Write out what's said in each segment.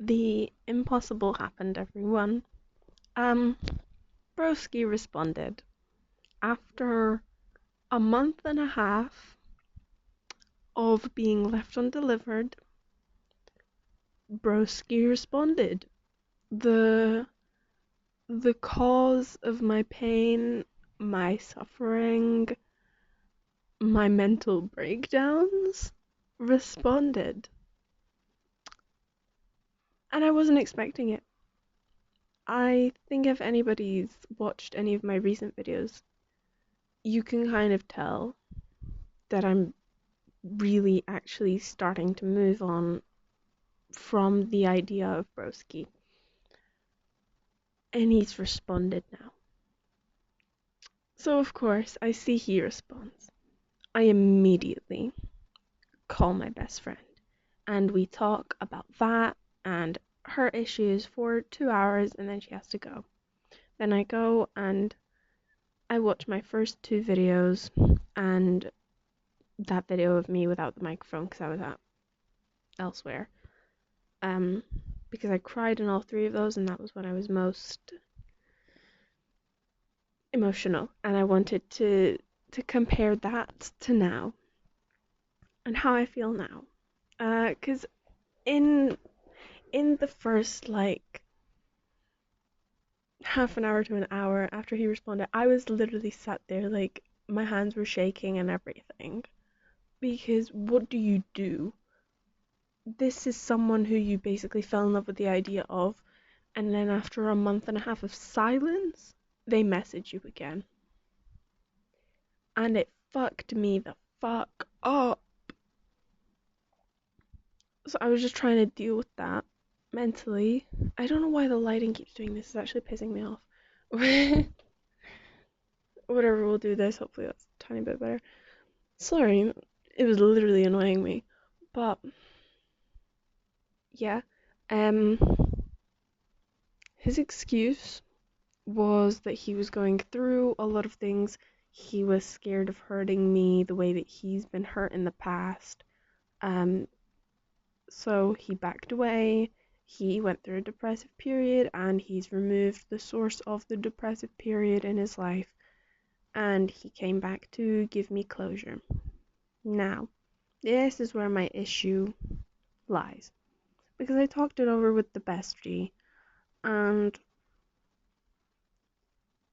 The impossible happened, everyone. Um, Broski responded. After a month and a half of being left undelivered, Broski responded. The the cause of my pain, my suffering, my mental breakdowns responded. And I wasn't expecting it. I think if anybody's watched any of my recent videos, you can kind of tell that I'm really actually starting to move on from the idea of Broski. And he's responded now. So, of course, I see he responds. I immediately call my best friend and we talk about that and her issues for 2 hours and then she has to go. Then I go and I watch my first two videos and that video of me without the microphone because I was at elsewhere. Because I cried in all three of those and that was when I was most emotional and I wanted to compare that to now and how I feel now. Because in the first like half an hour to an hour after he responded, I was literally sat there like my hands were shaking and everything. Because what do you do? This is someone who you basically fell in love with the idea of, and then after a month and a half of silence, they message you again. And it fucked me the fuck up. So I was just trying to deal with that mentally. I don't know why the lighting keeps doing this. It's actually pissing me off. Whatever, we'll do this. Hopefully that's a tiny bit better. Sorry, it was literally annoying me. But yeah, um, his excuse was that he was going through a lot of things. He was scared of hurting me the way that he's been hurt in the past. Um, so he backed away. He went through a depressive period and he's removed the source of the depressive period in his life. And he came back to give me closure. Now, this is where my issue lies. Because I talked it over with the bestie and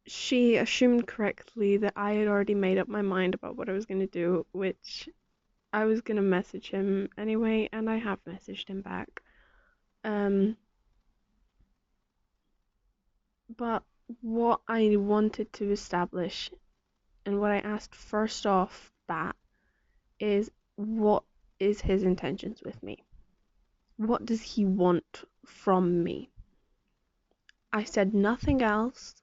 she assumed correctly that I had already made up my mind about what I was going to do, which I was going to message him anyway, and I have messaged him back. But what I wanted to establish and what I asked first off bat is what is his intentions with me? What does he want from me? I said nothing else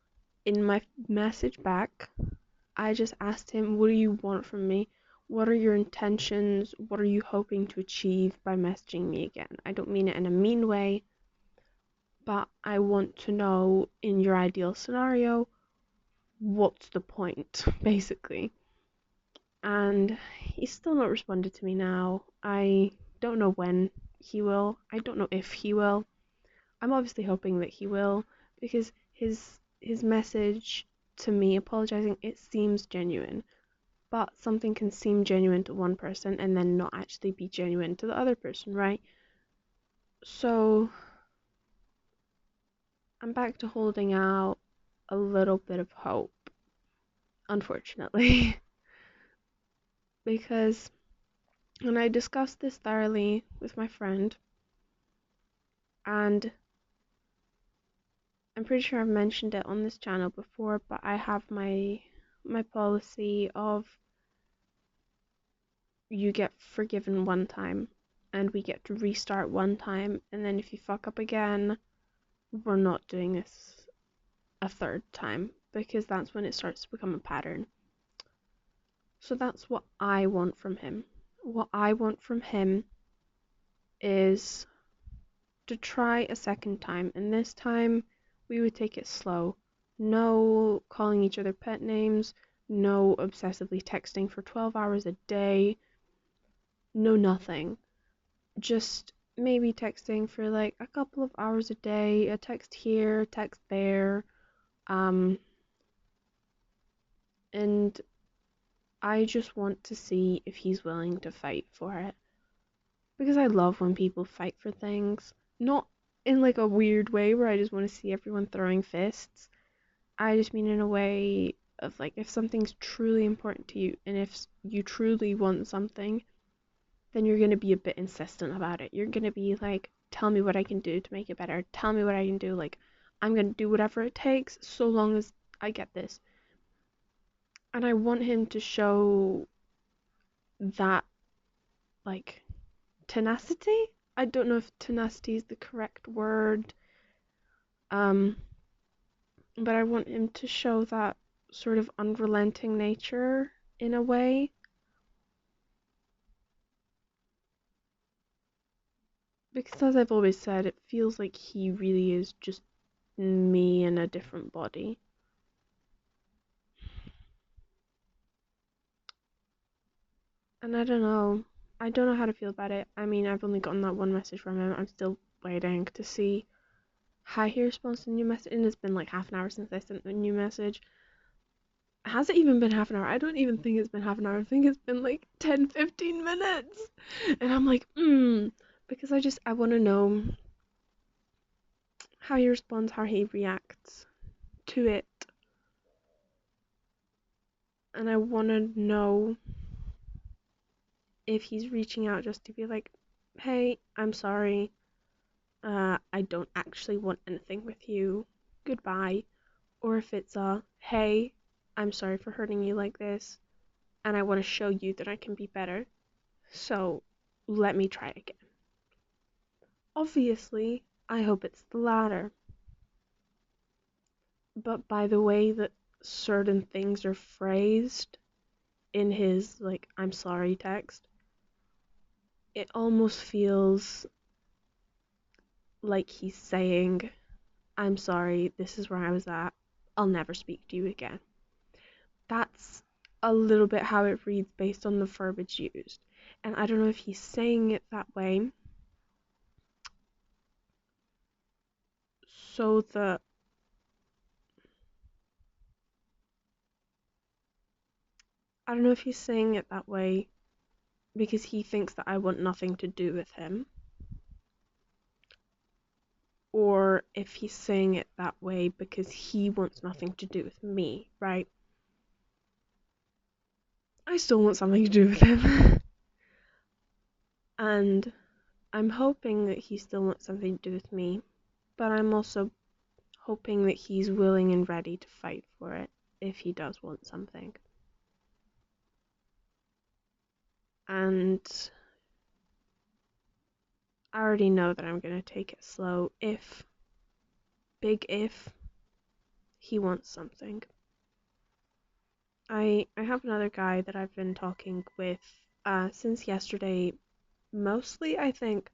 in my message back. I just asked him, what do you want from me? What are your intentions? What are you hoping to achieve by messaging me again? I don't mean it in a mean way, but I want to know, in your ideal scenario, what's the point, basically. And he's still not responded to me now. I don't know when he will. I don't know if he will. I'm obviously hoping that he will, because his message to me apologizing, it seems genuine. But something can seem genuine to one person and then not actually be genuine to the other person, right? So I'm back to holding out a little bit of hope, unfortunately. Because when I discussed this thoroughly with my friend, and I'm pretty sure I've mentioned it on this channel before, but I have my policy of you get forgiven one time and we get to restart one time, and then if you fuck up again, we're not doing this a third time, because that's when it starts to become a pattern. So that's what I want from him. What I want from him is to try a second time, and this time we would take it slow. No calling each other pet names, no obsessively texting for 12 hours a day, no nothing. Just maybe texting for like a couple of hours a day, a text here, a text there. Um, and I just want to see if he's willing to fight for it. Because I love when people fight for things. Not in like a weird way where I just want to see everyone throwing fists. I just mean in a way of like if something's truly important to you and if you truly want something, then you're going to be a bit insistent about it. You're going to be like, tell me what I can do to make it better. Tell me what I can do. Like, I'm going to do whatever it takes so long as I get this. And I want him to show that, like, tenacity. I don't know if tenacity is the correct word. Um, but I want him to show that sort of unrelenting nature in a way. Because as I've always said, it feels like he really is just me in a different body. And I don't know. I don't know how to feel about it. I mean, I've only gotten that one message from him. I'm still waiting to see how he responds to the new message. And it's been like half an hour since I sent the new message. Has it even been half an hour? I don't even think it's been half an hour. I think it's been like 10, 15 minutes. And I'm like, because I want to know how he responds, how he reacts to it. And I want to know if he's reaching out just to be like, hey, I'm sorry. I don't actually want anything with you. Goodbye. Or if it's hey, I'm sorry for hurting you like this, and I want to show you that I can be better. So let me try again. Obviously, I hope it's the latter. But by the way that certain things are phrased in his like I'm sorry text, it almost feels like he's saying, I'm sorry, this is where I was at. I'll never speak to you again. That's a little bit how it reads based on the verbiage used. And I don't know if he's saying it that way so that I don't know if he's saying it that way because he thinks that I want nothing to do with him, or if he's saying it that way because he wants nothing to do with me, right? I still want something to do with him. And I'm hoping that he still wants something to do with me, but I'm also hoping that he's willing and ready to fight for it if he does want something. And I already know that I'm gonna take it slow if he wants something. I have another guy that I've been talking with since yesterday, mostly I think.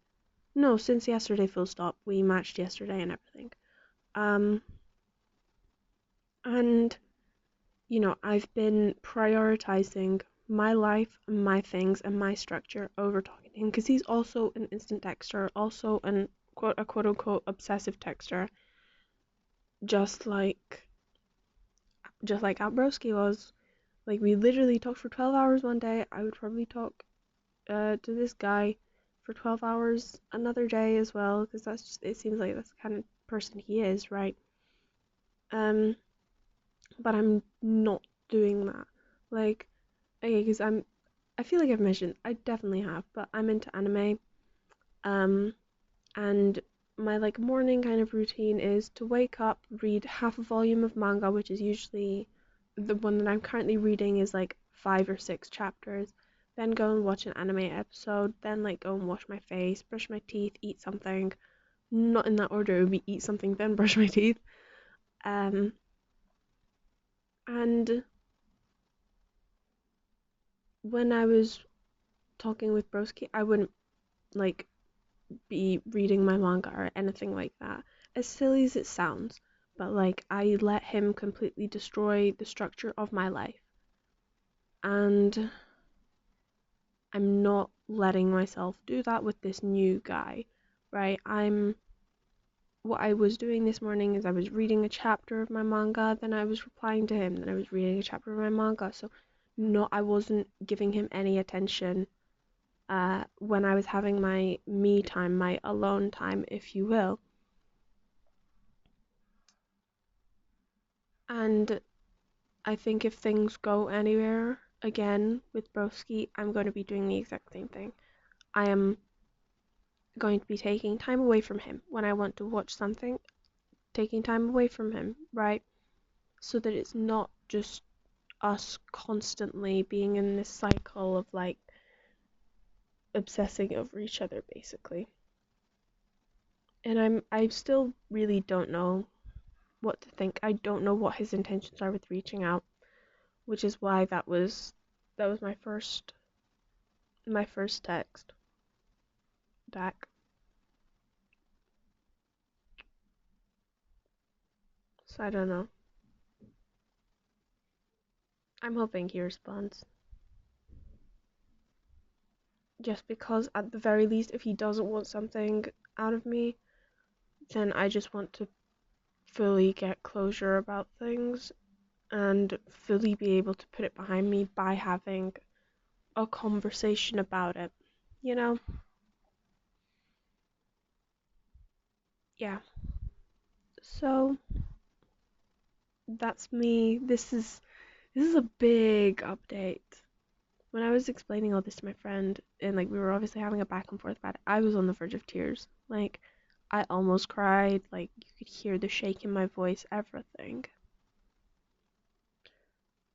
No, since yesterday full stop. We matched yesterday and everything. Um and I've been prioritizing my life, my things, and my structure over talking to him because he's also an instant texter, also a quote unquote obsessive texter, just like Outbrowski was. Like we literally talked for 12 hours one day. I would probably talk to this guy for 12 hours another day as well because it seems like that's the kind of person he is, right? Um, but I'm not doing that. Like, okay, because I feel like I've mentioned, I definitely have, but I'm into anime. Um, and my like morning kind of routine is to wake up, read half a volume of manga, which is usually the one that I'm currently reading is like 5 or 6 chapters. Then go and watch an anime episode. Then like go and wash my face, brush my teeth, eat something. Not in that order. It would be eat something, then brush my teeth. Um, and when I was talking with Broski, I wouldn't like be reading my manga or anything like that. As silly as it sounds, but like I let him completely destroy the structure of my life. And I'm not letting myself do that with this new guy. right? What I was doing this morning is I was reading a chapter of my manga, then I was replying to him, then I was reading a chapter of my manga. So no, I wasn't giving him any attention when I was having my me time, my alone time, if you will. And I think if things go anywhere again with Broski, I'm going to be doing the exact same thing. I am going to be taking time away from him when I want to watch something, taking time away from him, right? So that it's not just us constantly being in this cycle of like obsessing over each other basically. And I still really don't know what to think. I don't know what his intentions are with reaching out, which is why that was my first text back. So I don't know. I'm hoping he responds. Just because at the very least if he doesn't want something out of me, then I just want to fully get closure about things and fully be able to put it behind me by having a conversation about it. You know? Yeah. So that's me. This is a big update. When I was explaining all this to my friend and like we were obviously having a back and forth about it, I was on the verge of tears. Like I almost cried, like you could hear the shake in my voice, everything.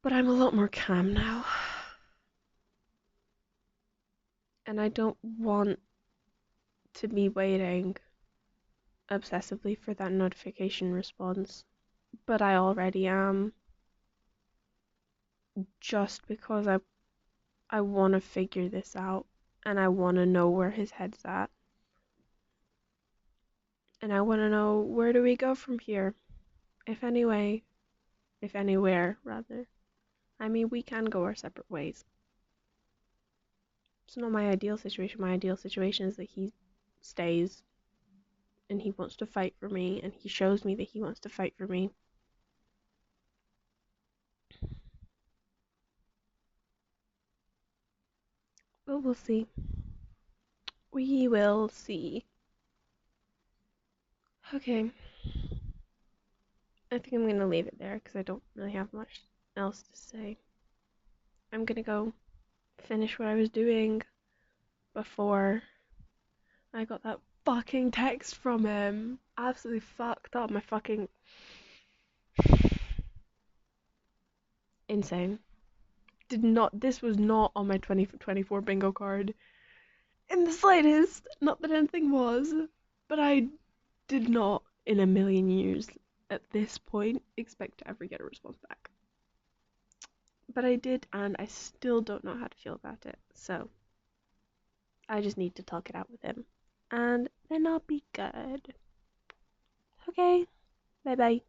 But I'm a lot more calm now. And I don't want to be waiting obsessively for that notification response. But I already am, just because I want to figure this out and I want to know where his head's at. And I want to know, where do we go from here? If anyway, if anywhere, rather. I mean, we can go our separate ways. It's not my ideal situation. My ideal situation is that he stays and he wants to fight for me and he shows me that he wants to fight for me. But we'll see. We will see. Okay, I think I'm gonna leave it there because I don't really have much else to say. I'm gonna go finish what I was doing before I got that fucking text from him. Absolutely fucked up my fucking insane. This was not on my 2024 bingo card in the slightest. Not that anything was, but I did not in a million years at this point expect to ever get a response back. But I did, and I still don't know how to feel about it. So I just need to talk it out with him, and then I'll be good. Okay, bye bye.